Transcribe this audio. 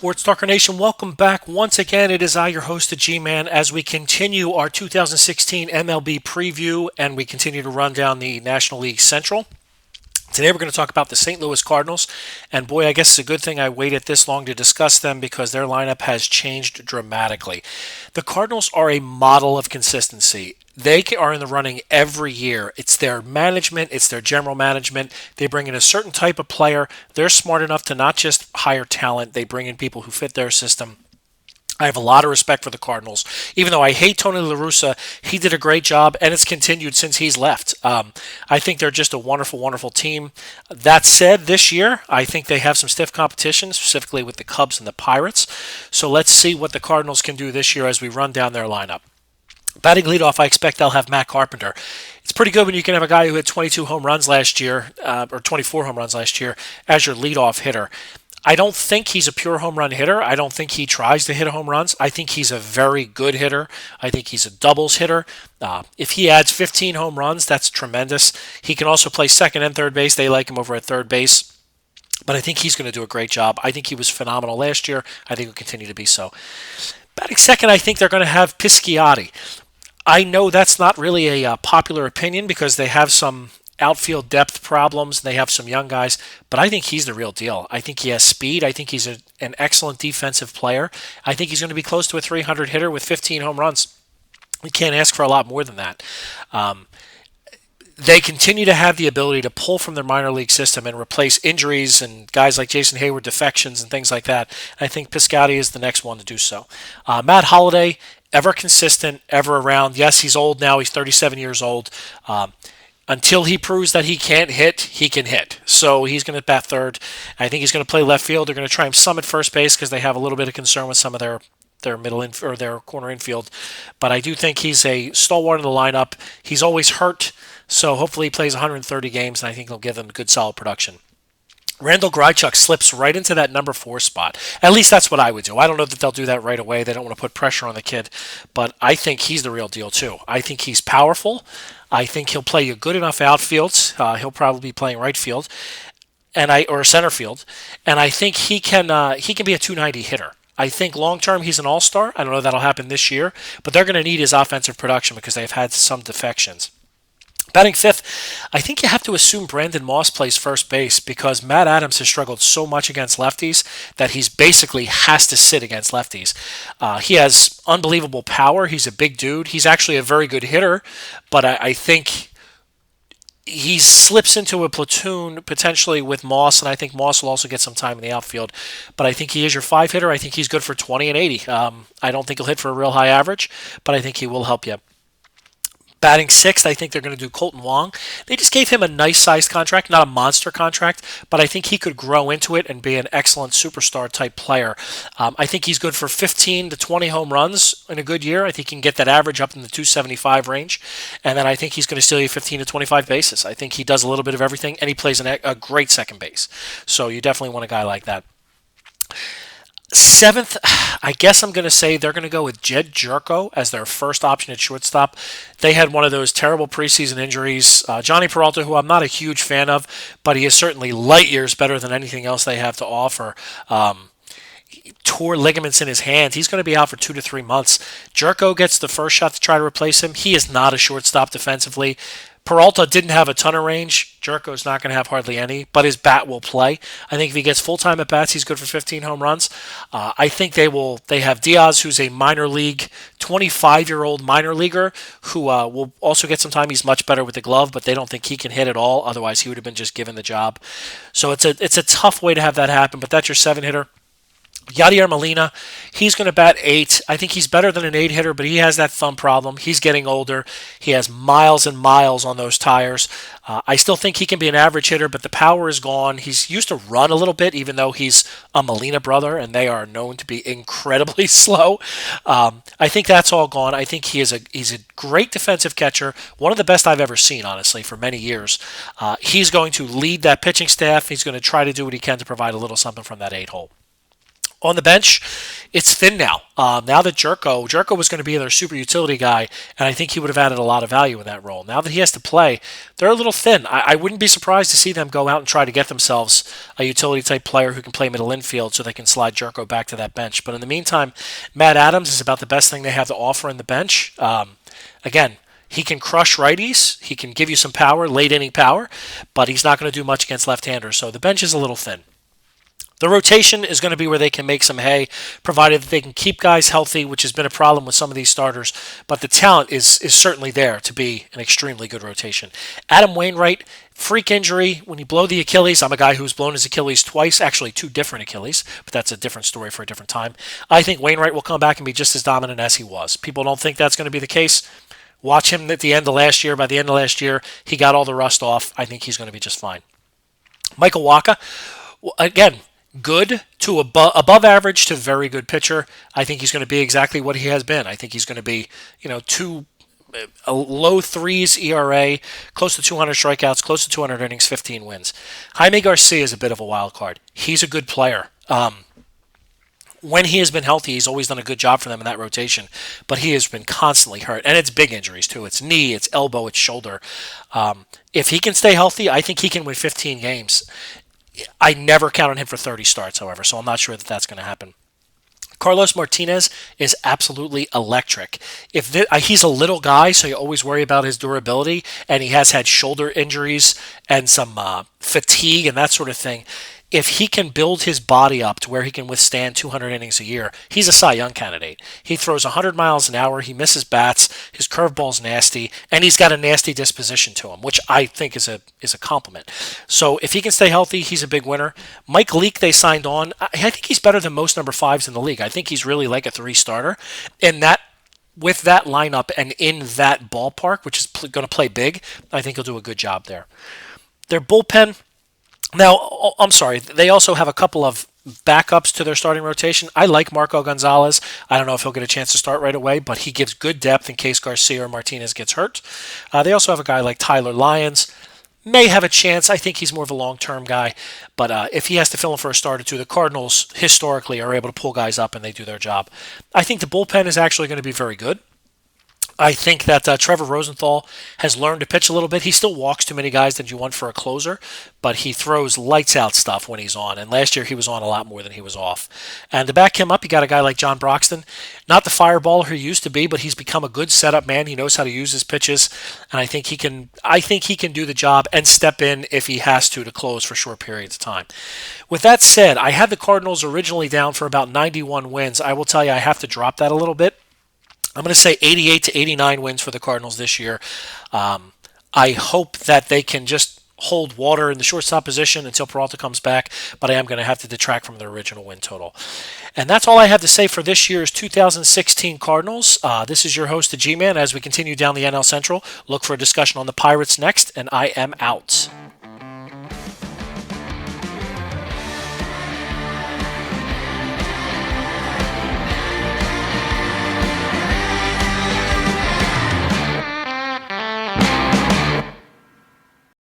Sports Talker Nation, welcome back. Once again, it is I, your host, the G-Man, as we continue our 2016 MLB preview and we continue to run down the National League Central. Today we're going to talk about the St. Louis Cardinals, and boy, I guess it's a good thing I waited this long to discuss them because their lineup has changed dramatically. The Cardinals are a model of consistency. They are in the running every year. It's their management, it's their general management. They bring in a certain type of player. They're smart enough to not just hire talent, they bring in people who fit their system. I have a lot of respect for the Cardinals. Even though I hate Tony La Russa, he did a great job, and it's continued since he's left. I think they're just a wonderful, wonderful team. That said, this year, I think they have some stiff competition, specifically with the Cubs and the Pirates. So let's see what the Cardinals can do this year as we run down their lineup. Batting leadoff, I expect they'll have Matt Carpenter. It's pretty good when you can have a guy who had 22 home runs last year, or 24 home runs last year, as your leadoff hitter. I don't think he's a pure home run hitter. I don't think he tries to hit home runs. I think he's a very good hitter. I think he's a doubles hitter. If he adds 15 home runs, that's tremendous. He can also play second and third base. They like him over at third base. But I think he's going to do a great job. I think he was phenomenal last year. I think he'll continue to be so. Batting second, I think they're going to have Pisciotti. I know that's not really a popular opinion because they have some outfield depth problems. They have some young guys, but I think he's the real deal. I think he has speed. I think he's an excellent defensive player. I think he's going to be close to a 300 hitter with 15 home runs. We can't ask for a lot more than that. They continue to have the ability to pull from their minor league system and replace injuries and guys like Jason Hayward defections and things like that. I think Pisciotti is the next one to do so. Matt Holliday, ever consistent, ever around. Yes, he's old now. He's 37 years old. Until he proves that he can't hit, he can hit. So he's going to bat third. I think he's going to play left field. They're going to try him some at first base because they have a little bit of concern with some of their middle or their corner infield. But I do think he's a stalwart in the lineup. He's always hurt, so hopefully he plays 130 games, and I think he'll give them good, solid production. Randall Grichuk slips right into that number 4 spot. At least that's what I would do. I don't know that they'll do that right away. They don't want to put pressure on the kid, but I think he's the real deal too. I think he's powerful. I think he'll play a good enough outfield. He'll probably be playing right field, or center field, and I think he can be a 290 hitter. I think long term he's an all-star. I don't know if that'll happen this year, but they're going to need his offensive production because they've had some defections. Batting fifth, I think you have to assume Brandon Moss plays first base because Matt Adams has struggled so much against lefties that he's basically has to sit against lefties. He has unbelievable power. He's a big dude. He's actually a very good hitter, but I think he slips into a platoon potentially with Moss, and I think Moss will also get some time in the outfield. But I think he is your 5 hitter. I think he's good for 20 and 80. I don't think he'll hit for a real high average, but I think he will help you. Batting sixth, I think they're going to do Colton Wong. They just gave him a nice-sized contract, not a monster contract, but I think he could grow into it and be an excellent superstar-type player. I think he's good for 15 to 20 home runs in a good year. I think he can get that average up in the 275 range, and then I think he's going to steal you 15 to 25 bases. I think he does a little bit of everything, and he plays a great second base. So you definitely want a guy like that. Seventh, I guess I'm going to say they're going to go with Jed Jerko as their first option at shortstop. They had one of those terrible preseason injuries. Johnny Peralta, who I'm not a huge fan of, but he is certainly light years better than anything else they have to offer. Tore ligaments in his hand. He's going to be out for 2 to 3 months. Jerko gets the first shot to try to replace him. He is not a shortstop defensively. Peralta didn't have a ton of range. Jerko's not going to have hardly any, but his bat will play. I think if he gets full-time at-bats, he's good for 15 home runs. I think they have Diaz, who's a minor league, 25-year-old minor leaguer, who will also get some time. He's much better with the glove, but they don't think he can hit at all. Otherwise, he would have been just given the job. So it's a tough way to have that happen, but that's your 7-hitter. Yadier Molina, he's going to bat 8. I think he's better than an 8 hitter, but he has that thumb problem. He's getting older. He has miles and miles on those tires. I still think he can be an average hitter, but the power is gone. He's used to run a little bit, even though he's a Molina brother, and they are known to be incredibly slow. I think that's all gone. I think he's a great defensive catcher, one of the best I've ever seen, honestly, for many years. He's going to lead that pitching staff. He's going to try to do what he can to provide a little something from that 8 hole. On the bench, it's thin now. Now that Jerko was going to be their super utility guy, and I think he would have added a lot of value in that role. Now that he has to play, they're a little thin. I wouldn't be surprised to see them go out and try to get themselves a utility type player who can play middle infield so they can slide Jerko back to that bench. But in the meantime, Matt Adams is about the best thing they have to offer in the bench. Again, he can crush righties. He can give you some power, late inning power, but he's not going to do much against left-handers. So the bench is a little thin. The rotation is going to be where they can make some hay, provided that they can keep guys healthy, which has been a problem with some of these starters. But the talent is certainly there to be an extremely good rotation. Adam Wainwright, freak injury. When you blow the Achilles, I'm a guy who's blown his Achilles twice, actually two different Achilles, but that's a different story for a different time. I think Wainwright will come back and be just as dominant as he was. People don't think that's going to be the case. Watch him at the end of last year. By the end of last year, he got all the rust off. I think he's going to be just fine. Michael Wacha, again, good to above average to very good pitcher. I think he's going to be exactly what he has been. I think he's going to be, a low threes ERA, close to 200 strikeouts, close to 200 innings, 15 wins. Jaime Garcia is a bit of a wild card. He's a good player. When he has been healthy, he's always done a good job for them in that rotation, but he has been constantly hurt, and it's big injuries too. It's knee, it's elbow, it's shoulder. If he can stay healthy, I think he can win 15 games. I never count on him for 30 starts, however, so I'm not sure that that's going to happen. Carlos Martinez is absolutely electric. He's a little guy, so you always worry about his durability, and he has had shoulder injuries and some fatigue and that sort of thing. If he can build his body up to where he can withstand 200 innings a year, he's a Cy Young candidate. He throws 100 miles an hour, he misses bats, his curveball's nasty, and he's got a nasty disposition to him, which I think is a compliment. So if he can stay healthy, he's a big winner. Mike Leake, they signed on. I think he's better than most number fives in the league. I think he's really like a 3-starter. And that, with that lineup and in that ballpark, which is going to play big, I think he'll do a good job there. Their bullpen. Now, I'm sorry, they also have a couple of backups to their starting rotation. I like Marco Gonzalez. I don't know if he'll get a chance to start right away, but he gives good depth in case Garcia or Martinez gets hurt. They also have a guy like Tyler Lyons. May have a chance. I think he's more of a long-term guy, but if he has to fill in for a start or two, the Cardinals historically are able to pull guys up and they do their job. I think the bullpen is actually going to be very good. I think that Trevor Rosenthal has learned to pitch a little bit. He still walks too many guys than you want for a closer, but he throws lights out stuff when he's on. And last year he was on a lot more than he was off. And to back him up, you got a guy like John Broxton, not the fireballer he used to be, but he's become a good setup man. He knows how to use his pitches, and I think he can. I think he can do the job and step in if he has to close for short periods of time. With that said, I had the Cardinals originally down for about 91 wins. I will tell you, I have to drop that a little bit. I'm going to say 88 to 89 wins for the Cardinals this year. I hope that they can just hold water in the shortstop position until Peralta comes back, but I am going to have to detract from the original win total. And that's all I have to say for this year's 2016 Cardinals. This is your host, the G-Man. As we continue down the NL Central, look for a discussion on the Pirates next, and I am out.